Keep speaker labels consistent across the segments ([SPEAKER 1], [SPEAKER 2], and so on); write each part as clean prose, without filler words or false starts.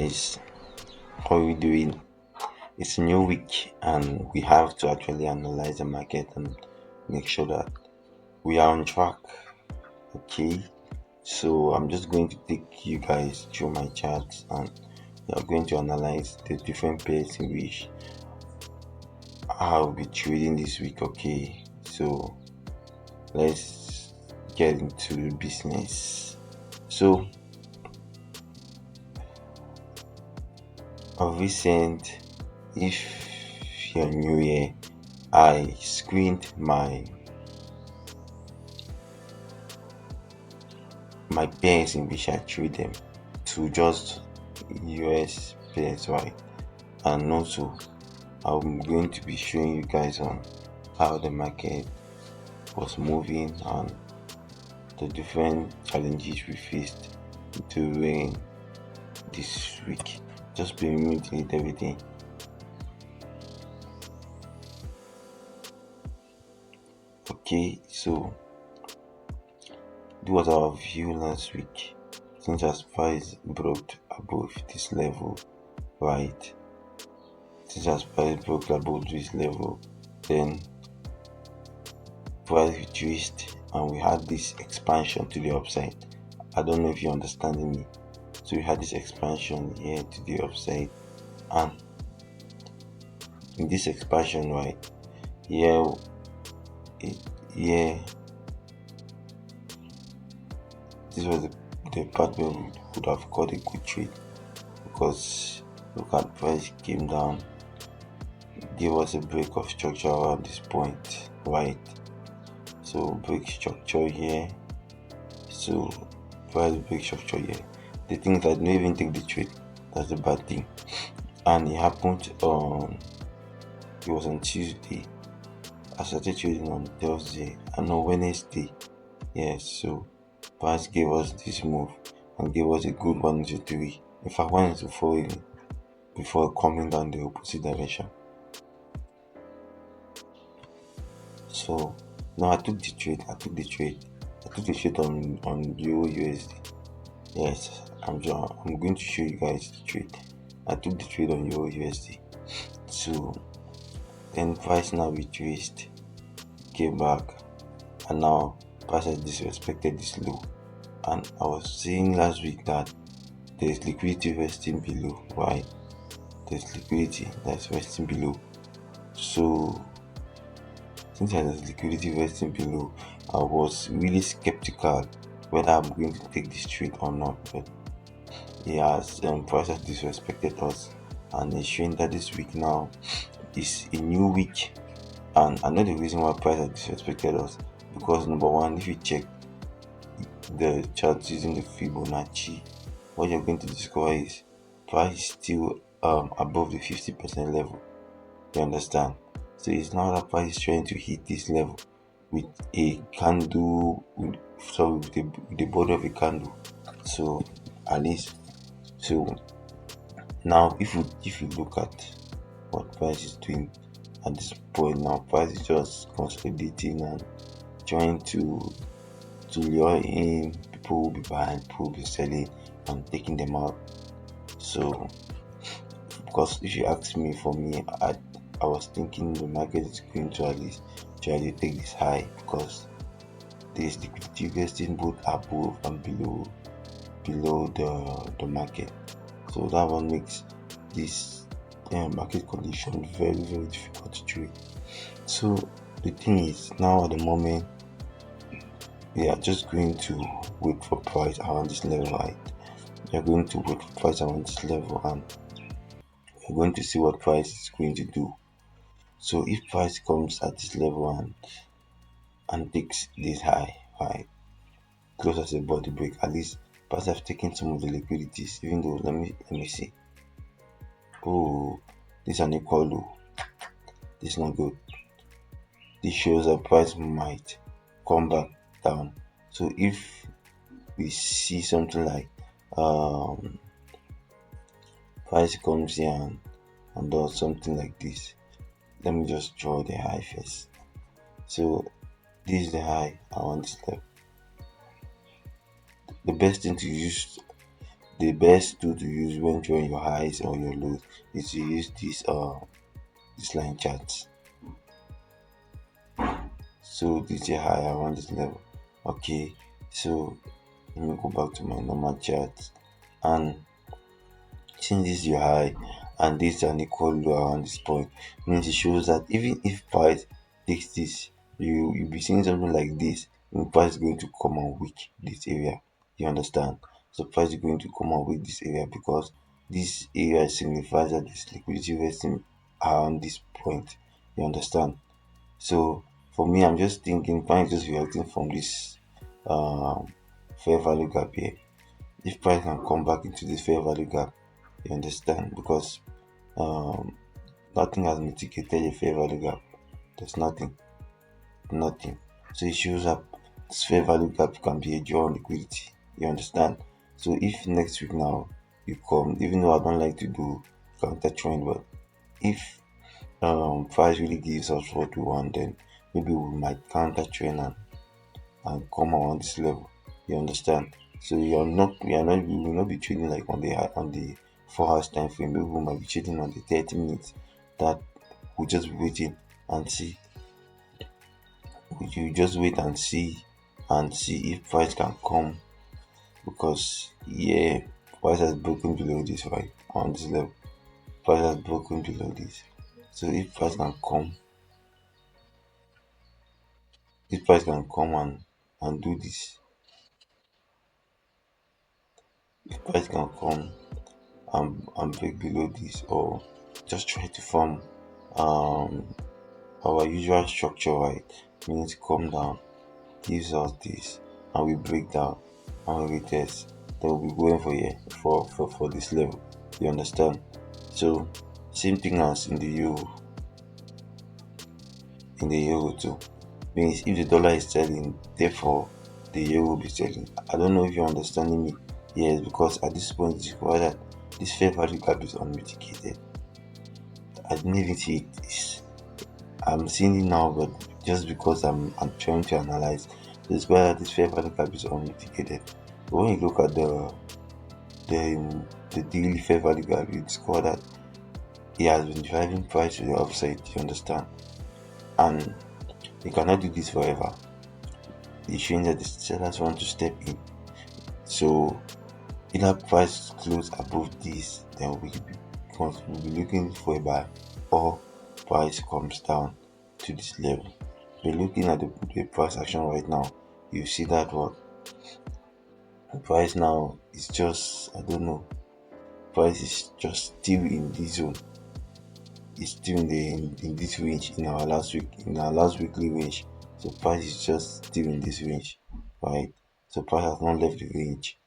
[SPEAKER 1] guys, how are we doing? It's a new week and we have to actually analyze the market and make sure that we are on track. Okay, so I'm just going to take you guys through my charts and we are going to analyze the different pairs in which I'll be trading this week. Okay, so let's get into business. So of recent, if you're new here, I screened my pairs in which I trade them to just US pairs, right? And also I'm going to be showing you guys on how the market was moving and the different challenges we faced during this week. Just be me to delete everything. Okay, so this was our view last week. Since as price broke above this level, right? Since as price broke above this level, then price reduced and we had this expansion to the upside. I don't know if you're understanding me. So we had this expansion here to the upside, and in this expansion, right here, here, this was the part where we would have got a good trade, because look at price came down, gave us a break of structure around this point, right? So break structure here, so price break structure here. The thing is I didn't even take the trade. That's the bad thing. And it happened it was on Tuesday. I started trading on Thursday and on Wednesday. Yes, so price gave us this move and gave us a good 103. In fact, 104 even before coming down the opposite direction. So now I took the trade. I took the trade on EURUSD. Yes, I'm going to show you guys the trade. I took the trade on EURUSD. So then price now retraced, came back, and now price has disrespected this low. And I was saying last week that there's liquidity resting below. Why? There's liquidity that's resting below. So since there's liquidity resting below, I was really skeptical whether I'm going to take this trade or not. But yes, price has disrespected us, and it's showing that this week now is a new week. And I know the reason why price has disrespected us, because number one, if you check the chart using the Fibonacci, what you're going to discover is price is still above the 50% level. You understand? So it's now that price is trying to hit this level with a candle, with the body of a candle. So at least, so now if you look at what price is doing at this point, now price is just consolidating and trying to lure in. People will be buying, people will be selling and taking them out. So because if you ask me, for me, I was thinking the market is going to at least try to take this high, because there's liquidity vesting both above and below the market. So that one makes this market condition very, very difficult to trade. So the thing is, now at the moment, we are just going to wait for price around this level, right? We are going to wait for price around this level, and we're going to see what price is going to do. So if price comes at this level and takes this high, right, close as a body break, at least price have taken some of the liquidities. Even though, let me see. Oh, this is an equal low. This is not good. This shows that price might come back down. So if we see something like price comes here and does something like this, let me just draw the high first. So this is the high I want to step. The best thing to use the best tool to use when drawing your highs or your lows is to use this line charts. So this is a high around this level. Okay, so let me go back to my normal chart, and since this is your high and this is an equal low around this point, means it shows that even if price takes this, you'll be seeing something like this, and price is going to come and weak this area. You understand? So price is going to come and weak this area because this area signifies that this liquidity resting around this point. You understand? So for me, I'm just thinking price just reacting from this um, fair value gap here. If price can come back into this fair value gap, you understand? Because um, nothing has mitigated a fair value gap. There's nothing. So it shows up this fair value gap can be a draw on liquidity. You understand? So if next week now you come, even though I don't like to do counter trend, but if price really gives us what we want, then maybe we might counter trend and come around this level. You understand? So we will not be trading like on the 4 hours time frame. Maybe we might be trading on the 30 minutes. That we just be waiting and see. You just wait and see if price can come, because yeah, price has broken below this, right, on this level. Price has broken below this. So if price can come and do this, if price can come and break below this, or just try to form um our usual structure, right, means come down, gives us this, and we break down and we retest, then we'll be going for here for this level. You understand? So same thing as in the euro too, means if the dollar is selling, therefore the euro will be selling. I don't know if you're understanding me. Yes, because at this point it's required that this fair value gap is unmitigated. I didn't even see it. I'm seeing it now, but just because I'm trying to analyze, so it's whether this fair value gap is unmitigated. But when you look at the daily fair value gap, you discover that it has been driving price to the upside. You understand? And you cannot do this forever. It's showing that the sellers want to step in. So either price close above this, then we'll be looking for a buy, or price comes down to this level. So looking at the price action right now, you see that what price now is just, I don't know, price is just still in this zone. It's still in this range in our last weekly range. So price is just still in this range, right? So price has not left the range,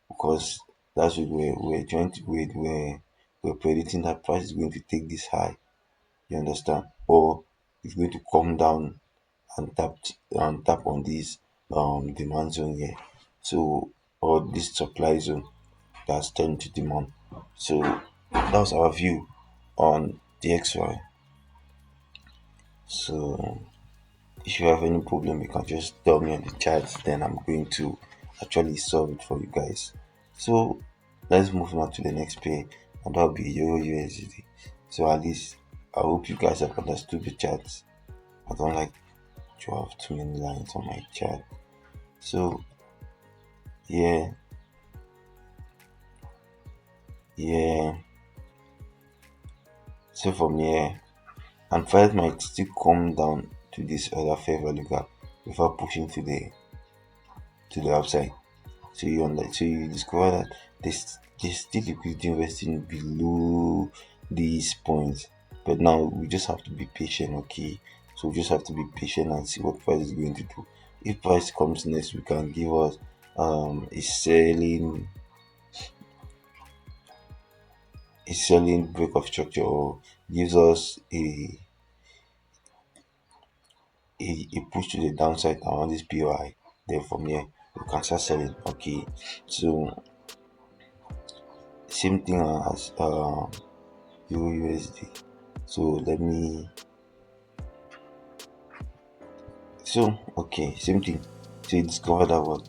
[SPEAKER 1] because last week we're trying to we're predicting that price is going to take this high. You understand? Or it's going to come down and tap on this demand zone here. So, or this supply zone that's turned to demand. So that's our view on the XY. So if you have any problem, you can just tell me on the chat, then I'm going to actually solve it for you guys. So let's move on to the next pair, and that'll be Euro USD. So at least I hope you guys have understood the charts. I don't like to have too many lines on my chart. So yeah, yeah. So from here, and price might still come down to this other fair value gap before pushing to the upside. So you discover that there's still liquidity investing below these points. But now we just have to be patient, okay? So we just have to be patient and see what price is going to do. If price comes next, we can give us a selling break of structure, or gives us a push to the downside around this POI. Then from here we can start selling. Okay. So same thing as EURUSD. So let me okay, same thing. So you discover that what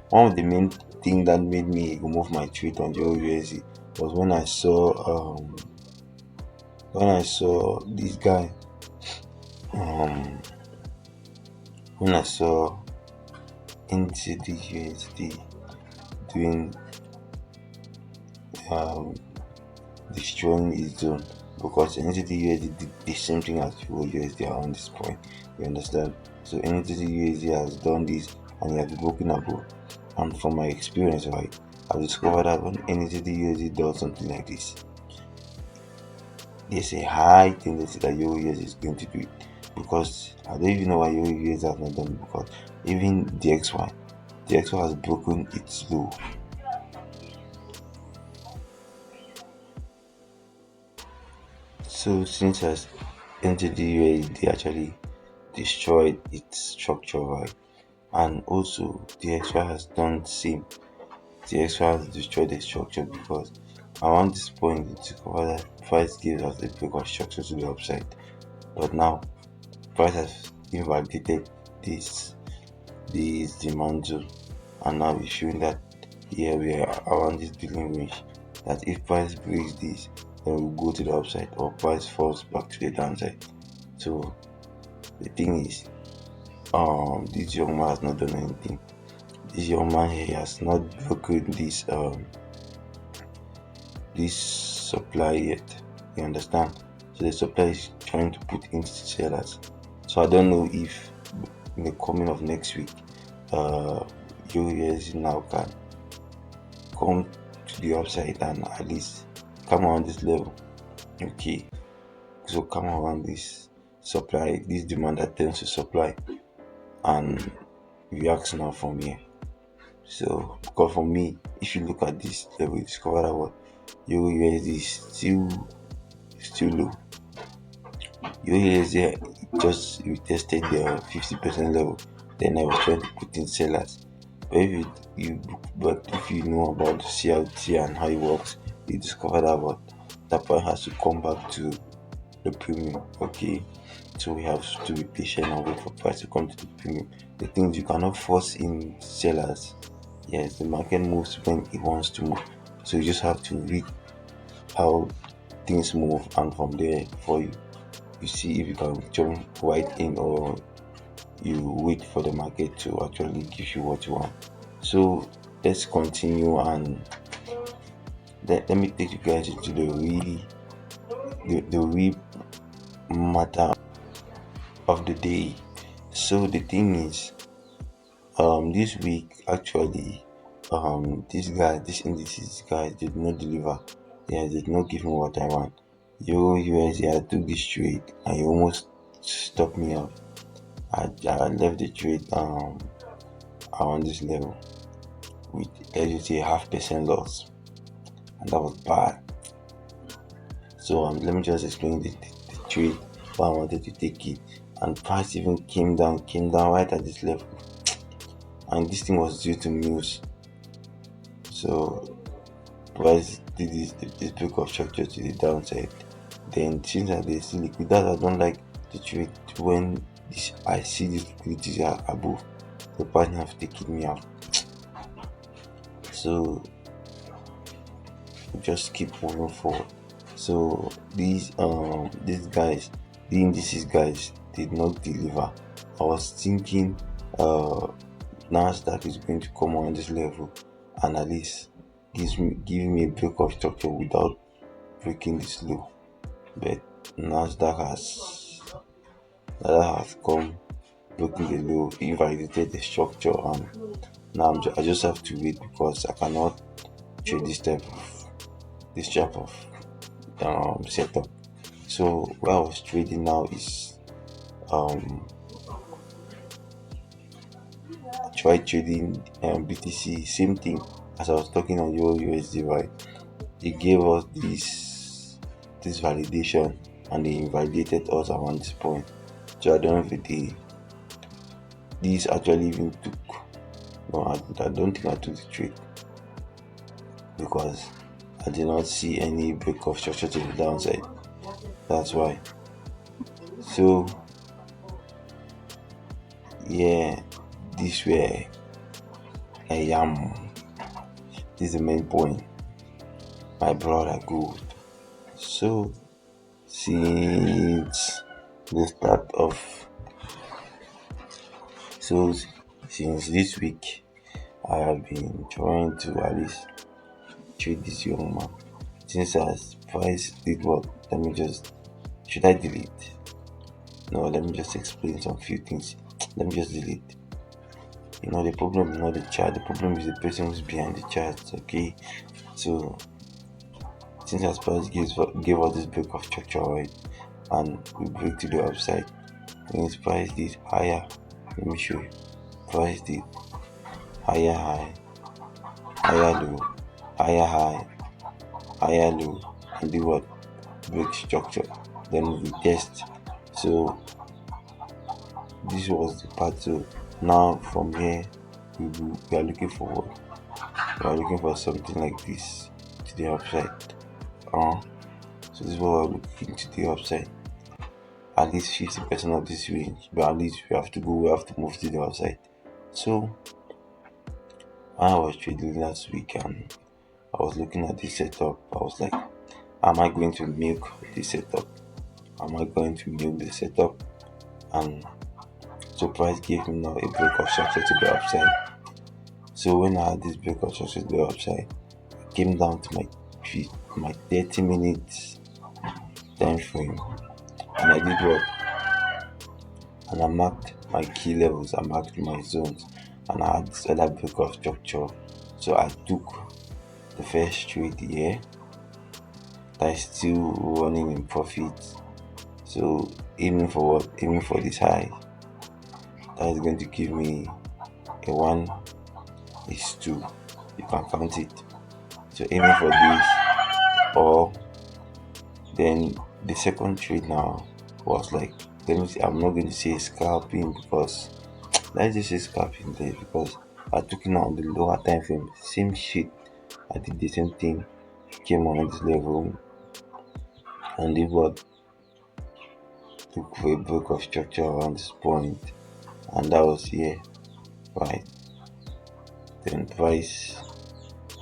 [SPEAKER 1] one of the main thing that made me remove my trade on EURUSD was when I saw this guy, um when I saw NZD doing um destroying its zone, because NZD did the same thing as EURUSD around this point. You understand? So NZD has done this and it has broken above. And from my experience, right, I've discovered that when NZD does something like this, there's a high tendency that EURUSD is going to do it. Because I don't even know why EURUSD has not done it, because even DXY has broken its low. So since as NZD actually destroyed its structure, right, and also DXY has done the same. DXY has destroyed the structure, because around this point it discovered that price gives us a break of structure to the upside, but now price has invalidated this demand zone, and now it's showing that here we are around this billion range, that if price breaks this, then we'll go to the upside, or price falls back to the downside. So the thing is, this young man has not done anything. This young man here has not broken this supply yet. You understand? So the supply is trying to put into sellers. So I don't know if in the coming of next week, EURUSD now can come to the upside and at least come around this level. Okay, so come around this supply, this demand that tends to supply, and reacts now from here. So because for me, if you look at this level, you discover that what EURUSD is still low. EURUSD just retested the 50% level. Then I was trying to put in sellers. But if you know about CLT and how it works, you discover that what that point has to come back to the premium. Okay, so we have to be patient and wait for price to come to the premium. The things you cannot force in sellers. Yes, the market moves when it wants to move, so you just have to read how things move, and from there for you see if you can jump right in, or you wait for the market to actually give you what you want. So let's continue, and let me take you guys into the real matter of the day. So the thing is, this week actually, this indices guy did not deliver. Yeah, did not give me what I want. EURUSD, I took this trade and he almost stopped me up. I left the trade around this level with, let's just say, 0.5% loss, and that was bad. So let me just explain the trade, why I wanted to take it. And price even came down right at this level, and this thing was due to news. So price did this break of structure to the downside. Then since they see liquid, that I don't like the trade when I see this liquidity are above, the partner have taken me out. So just keep moving forward. So these guys, the indices guys, did not deliver. I was thinking Nasdaq is going to come on this level and at least give me a break of structure without breaking this low. But Nasdaq has come, broken the low, invalidated the structure, and now I just have to wait, because I cannot trade this type of setup. So what I was trading now is try trading BTC, same thing as I was talking on EURUSD, right? They gave us this validation and they invalidated us around this point. So I don't know if this actually even took. No, I don't think I took the trade, because I did not see any break of structure to the downside. That's why. So yeah, this where I am This is the main point, my brother. Good. So since the start of so since this week, I have been trying to at least treat this young man. Since as price did what? Let me just should I delete? No, let me just explain some few things. Let me just delete. The problem is not the chat, the problem is the person who's behind the chat. Okay. So since as price gave us this break of structure, right? And we break to the upside. Means price did higher. Let me show you. Price did higher high, higher low, higher high, higher low, and do what? Break structure. Then we test. So this was the part. So now from here we are looking forward. We are looking for something like this to the upside. So this is what we're looking to the upside. At least 50% of this range, but at least we have to move to the upside. So when I was trading last week and I was looking at this setup, I was like, am I going to milk this setup? Am I going to milk the setup? And so price gave me now a break of structure to the upside. So when I had this break of structure to the upside, I came down to my 30 minutes time frame, and I did what? And I marked my key levels, I marked my zones, and I had this other break of structure. So I took the first trade here that is still running in profit. So aiming for what? Aiming for this high. That is going to give me a 1:2. You can count it. So aiming for this, or then the second trade now was like, let me see, I'm not going to say scalping because let's just say scalping there because I took it on the lower time frame. Same shit. I did the same thing. Came on this level and did what? Took for a break of structure around this point, and that was here, right? Then price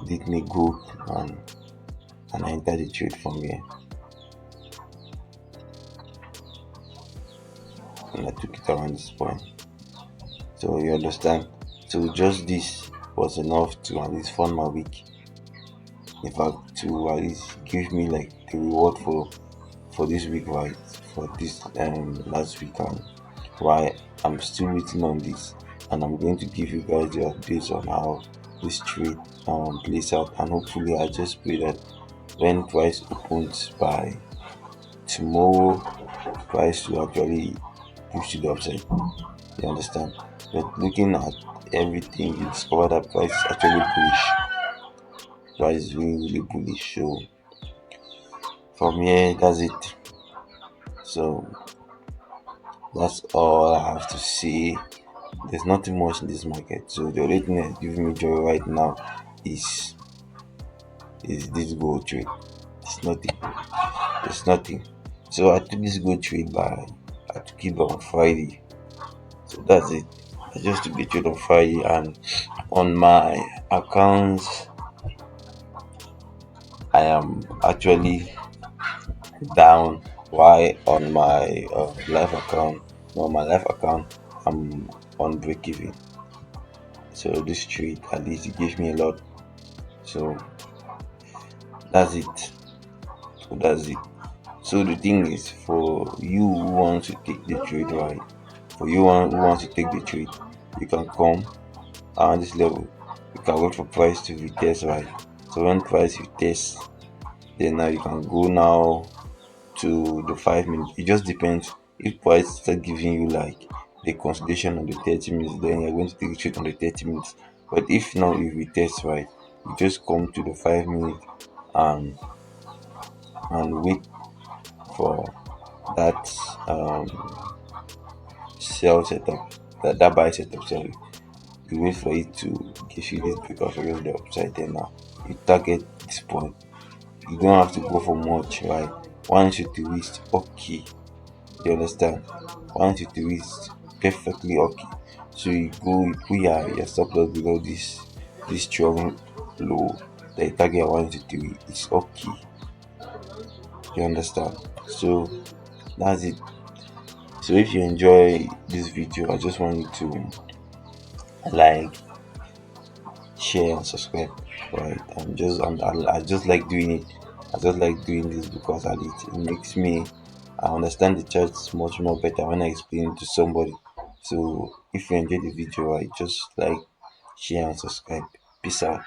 [SPEAKER 1] did me good, and I entered the trade from here, and I took it around this point. So you understand? So just this was enough to at least fund my week. In fact, to at least give me like the reward for this week, right? For this last week, and why I'm still waiting on this, and I'm going to give you guys the updates on how this trade plays out, and hopefully I just pray that when price opens by tomorrow, price will actually push to the upside. You understand? But looking at everything, you discover that price is actually bullish. Price is really bullish. So from here, that's it. So that's all I have to say. There's nothing much in this market. So the only thing that's giving me joy right now is this gold trade. It's nothing. It's nothing. So I took this gold trade I took it on Friday. So that's it. I just took the trade on Friday, and on my accounts I am actually down. Why on my live account? No, my live account I'm on break even. So this trade at least it gave me a lot. So that's it. So that's it. So the thing is, for you who wants to take the trade, right? For you who wants to take the trade, you can come around this level. You can wait for price to retest, right? So when price retest, then now you can go now to the 5 minutes. It just depends. If price start giving you like the consolidation on the 30 minutes, then you're going to take the trade on the 30 minutes. But if now if we test, right, you just come to the 5 minutes and wait for that sell setup, that buy setup, sorry. You wait for it to give you this because of the upside, then now you target this point. You don't have to go for much, right? Once you to reach okay, you understand? Once you to reach perfectly okay, so you go, you put your stop loss below this strong low, the target I want it to be, it's okay. You understand? So that's it. So if you enjoy this video, I just want you to like, share, and subscribe. Right? I just like doing it. I just like doing this because it makes me I understand the charts much more better when I explain it to somebody. So if you enjoy the video, right, just like, share, and subscribe. Peace out.